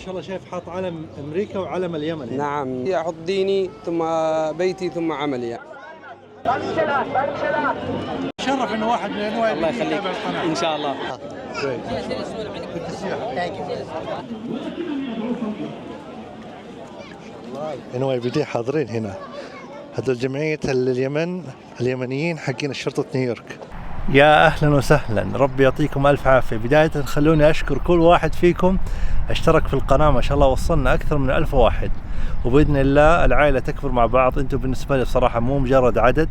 ما شاء الله شايف حاط علم امريكا وعلم اليمن هنا. نعم، أحط ديني ثم بيتي ثم عملي يعني. شرف انه واحد من انواع الله يخليك ان شاء الله. NYPD حاضرين هنا، هذول جمعية اليمنيين حقين شرطة نيويورك. يا أهلا وسهلا، ربي يعطيكم ألف عافية. بداية خلوني أشكر كل واحد فيكم اشترك في القناة، ما شاء الله وصلنا أكثر من 1000 واحد، وبإذن الله العائلة تكبر مع بعض. أنتم بالنسبة لي بصراحة مو مجرد عدد،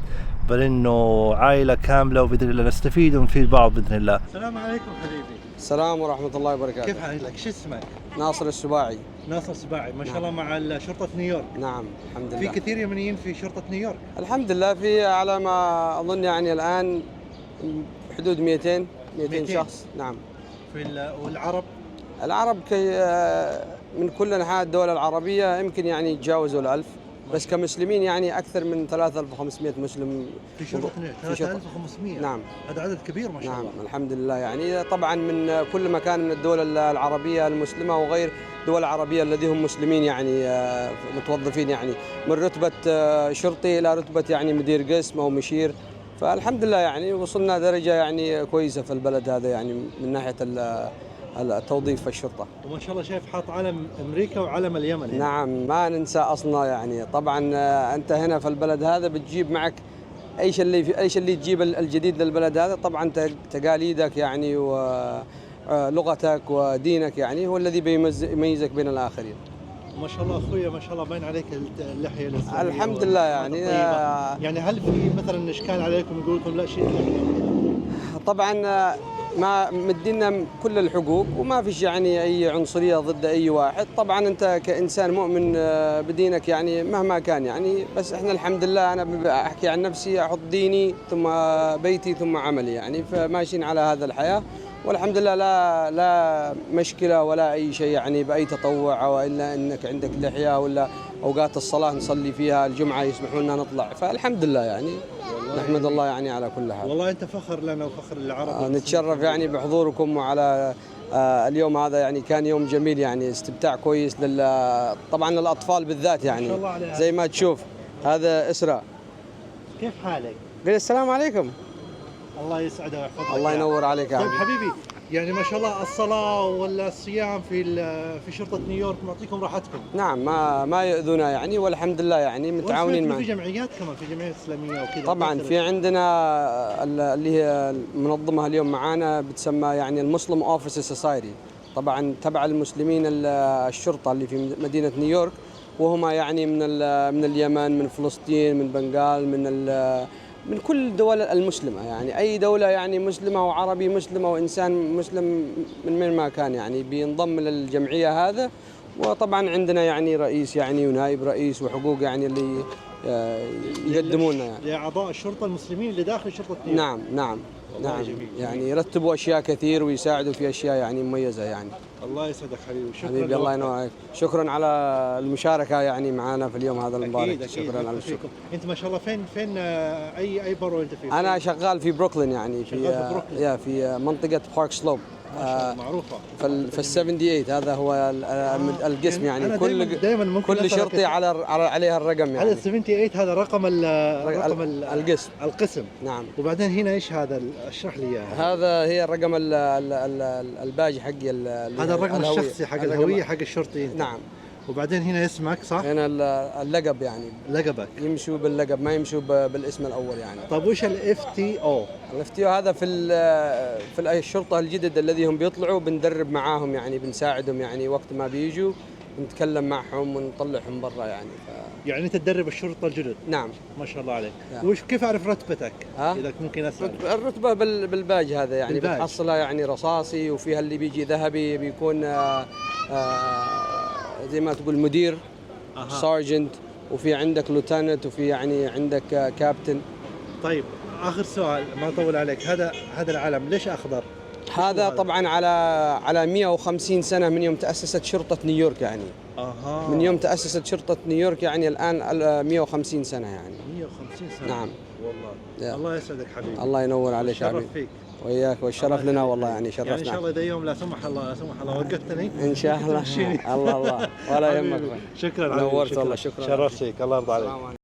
بل إنه عائلة كاملة، وبإذن الله نستفيد ونفيد بعض بإذن الله. السلام عليكم حبيبي. السلام ورحمة الله وبركاته. كيف حالك؟ شو اسمك؟ ناصر السباعي. ناصر السباعي، ما شاء الله مع شرطة نيويورك. نعم الحمد لله. في كثير يمنيين في شرطة نيويورك. الحمد لله، في على ما أظن يعني الآن حدود 200 شخص. نعم. والعرب؟ العرب من كل أنحاء الدول العربية يمكن يعني يتجاوزوا ال1000، بس كمسلمين يعني أكثر من 3500 مسلم في شرطة نيويورك. 3500. نعم، هذا عدد كبير ما شاء الله. نعم الحمد لله. يعني طبعا من كل مكان من الدول العربية المسلمة وغير الدول العربية الذي هم مسلمين يعني متوظفين، يعني من رتبة شرطي إلى رتبة يعني مدير قسم أو مشير. فالحمد لله يعني وصلنا درجة يعني كويسة في البلد هذا، يعني من ناحية التوظيف في الشرطة. وما شاء الله شايف حاط علم أمريكا وعلم اليمن هنا. نعم، ما ننسى أصلا يعني. طبعا أنت هنا في البلد هذا بتجيب معك ايش اللي تجيب الجديد للبلد هذا. طبعا تقاليدك يعني ولغتك ودينك يعني هو الذي بيميزك بين الآخرين. ما شاء الله اخويا، ما شاء الله باين عليك اللحيه الاسلاميه. الحمد لله يعني. يعني هل في مثلا اشكال عليكم يقول لكم لا شيء؟ طبعا ما مدينا كل الحقوق وما فيش يعني اي عنصريه ضد اي واحد. طبعا انت كانسان مؤمن بدينك يعني مهما كان يعني، بس احنا الحمد لله انا احكي عن نفسي، احط ديني ثم بيتي ثم عملي يعني، فماشيين على هذا الحياه والحمد لله. لا مشكله ولا اي شيء يعني باي تطوع، او الا انك عندك لحيه ولا اوقات الصلاه نصلي فيها، الجمعه يسمحوا لنا نطلع، فالحمد لله يعني نحمد الله يعني على كل حال. والله انت فخر لنا وفخر للعرب. نتشرف يعني بحضوركم وعلى اليوم هذا، يعني كان يوم جميل يعني، استمتاع كويس طبعا الاطفال بالذات يعني زي ما تشوف. هذا اسراء. كيف حالك؟ قل السلام عليكم. الله يسعدك ويحفظك. الله ينور عليك يا طيب حبيبي، يعني ما شاء الله الصلاة ولا الصيام في شرطة نيويورك معطيكم راحتكم. نعم، ما يؤذونا يعني والحمد لله يعني متعاونين معنا. في جمعيات كمان، في جمعيات إسلامية وكذا. طبعا في عندنا اللي هي المنظمة اليوم معانا بتسمى يعني المسلم اوفيس سوسايتي، طبعا تبع المسلمين الشرطة اللي في مدينة نيويورك، وهم يعني من اليمن، من فلسطين، من بنغال، من كل الدول المسلمة يعني، أي دولة يعني مسلمة وعربي مسلم وإنسان مسلم من ما كان يعني بينضم للجمعية هذا. وطبعا عندنا يعني رئيس يعني ونائب رئيس وحقوق يعني اللي يقدمونا يعني لأعضاء الشرطة المسلمين اللي داخل شرطة نيويورك. نعم جميل. يعني يرتبوا أشياء كثير ويساعدوا في أشياء يعني مميزة يعني. الله يسعدك حبيبي، شكرا حبيبي الله ينور عليك. شكرا على المشاركة يعني معنا في اليوم هذا المبارك. أكيد شكرا على الشكر. أنت ما شاء الله فين أي برو أنت فيه؟ أنا شغال في بروكلين يعني في منطقة بارك سلوب. معروفة في 78. هذا هو القسم يعني كل شرطي عليها الرقم يعني. على 78 هذا رقم القسم. نعم. وبعدين هنا ايش هذا؟ اشرح لي اياه. هذا هي الرقم الباجي حقي، هذا الرقم الشخصي حق الهوية حق الشرطي. نعم. وبعدين هنا اسمك صح؟ هنا اللقب يعني. لقبك. يمشوا باللقب ما يمشوا بالاسم الاول يعني. طيب وش FTO؟ FTO هذا في الشرطه الجدد الذي هم بيطلعوا، بندرب معاهم يعني، بنساعدهم يعني وقت ما بيجوا نتكلم معهم ونطلعهم برا يعني. يعني انت تدرب الشرطه الجدد؟ نعم. ما شاء الله عليك. وش كيف اعرف رتبتك؟ اذا ممكن اسال. الرتبه بالباج هذا يعني بتحصلها يعني رصاصي، وفيها اللي بيجي ذهبي بيكون زي ما تقول مدير سارجنت، وفي عندك لوتنت، وفي يعني عندك كابتن. طيب اخر سؤال ما اطول عليك، هذا العلم ليش اخضر؟ هذا طبعا على 150 سنه من يوم تاسست شرطه نيويورك يعني. من يوم تاسست شرطه نيويورك يعني الان 150 سنه يعني. 150 سنه. نعم والله. الله يسعدك حبيبي. الله ينور عليك حبيبي. فيك. وياك والشرف لنا والله، يعني يعني ان شرفنا. شاء الله اذا يوم لا سمح الله لا سمح الله وقفتني ان شاء الله. تمشيني. الله ولا يهمك. شكرا نورت حبيبي، والله، شكرا. شرفت فيك، الله يرضى عليك.